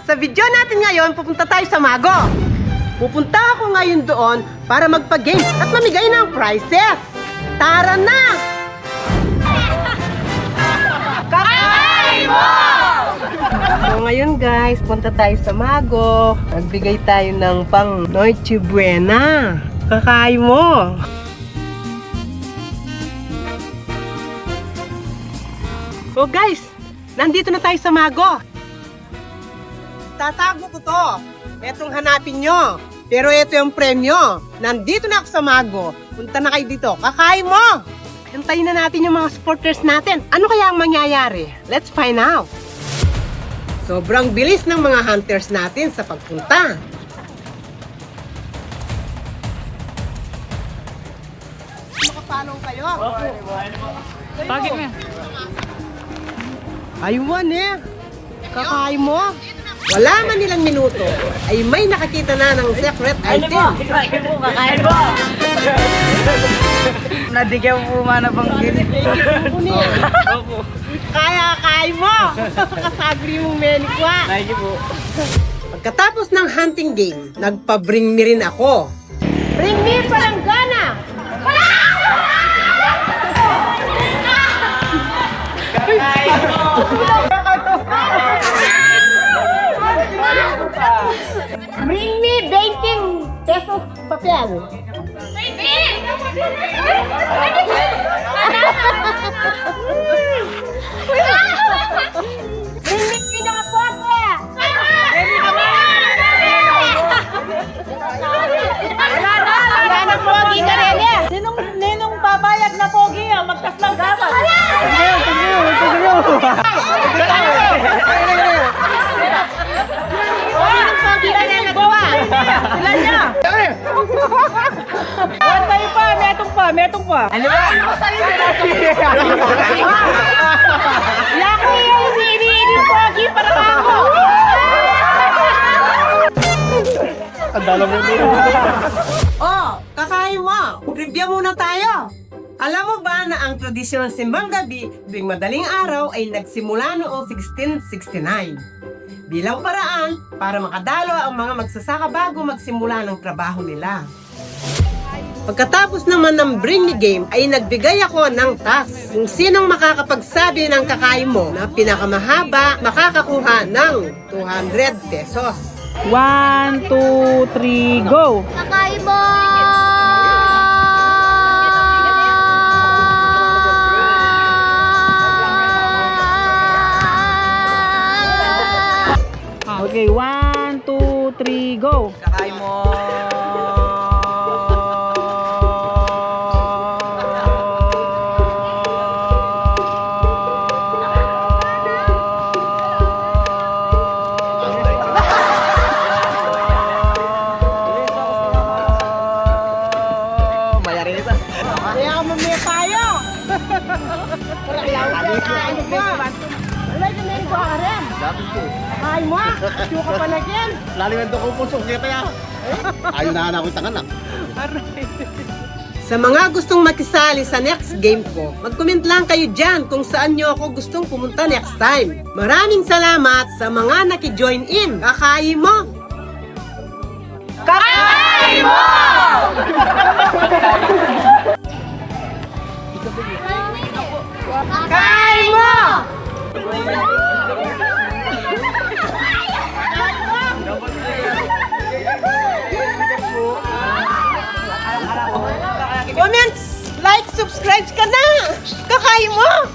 Sa video natin ngayon, pupunta tayo sa Mago. Pupunta ako ngayon doon para magpa-games at mamigay ng prizes. Tara na! Kakain mo! So ngayon guys, punta tayo sa Mago. Nagbigay tayo ng pang Noche Buena. Kakain mo! So guys, nandito na tayo sa Mago. Tatago ko to. Etong hanapin nyo. Pero ito yung premyo. Nandito na ako sa Mago. Punta na kayo dito. Kakain mo! Hintayin na natin yung mga supporters natin. Ano kaya ang mangyayari? Let's find out. Sobrang bilis ng mga hunters natin sa pagpunta. Makapalaw kayo. Bakit nga? Ayun eh. Kakain mo. Wala man nilang minuto, ay may nakakita na ng secret item. Kakain mo! Nadigyan po mana bang gini. Kaya kain mo! Kasagri mong menikwa. Thank you po. Pagkatapos ng hunting game, nagpa-bring me rin ako. Bring me palanggana! Kakain mo! Bring me 20 pesos papel. Bring me pinakapote. Wala na pogi ka rin eh. Ninong papayag na pogi ah, magtaslang dapat. Sila na nagawa. Sila niya. One tayo pa, metong pa. Ano ba? Yako yung ini pogi para ako. Oh, kakain mo. Review muna tayo. Alam mo ba na ang tradisyon ng simbang gabi tuwing madaling araw ay nagsimula noong 1669? Bilang paraan para makadalo ang mga magsasaka bago magsimula ng trabaho nila. Pagkatapos naman ng Bring Me Game ay nagbigay ako ng task. Kung sinong makakapagsabi ng kakain mo na pinakamahaba, makakakuha ng 200 pesos. 1, 2, 3, go! Kakain mo! Okay, 1, 2, 3, go! Kakain mo! Mayarin ito. Kaya ka mamaya tayo! Parang lawag ka, ano ba? Alay ka na yung baka rin! Dapat po. Kakain mo! Suka pa na dyan! Lalim ito ko po, sukya tayo. Ayaw na ako yung tangan na. Sa mga gustong makisali sa next game ko, mag-comment lang kayo dyan kung saan nyo ako gustong pumunta next time. Maraming salamat sa mga naki-join in. Kakain mo! Kakain mo! Kakain mo! Comments, like, subscribe ka na! Kakain mo!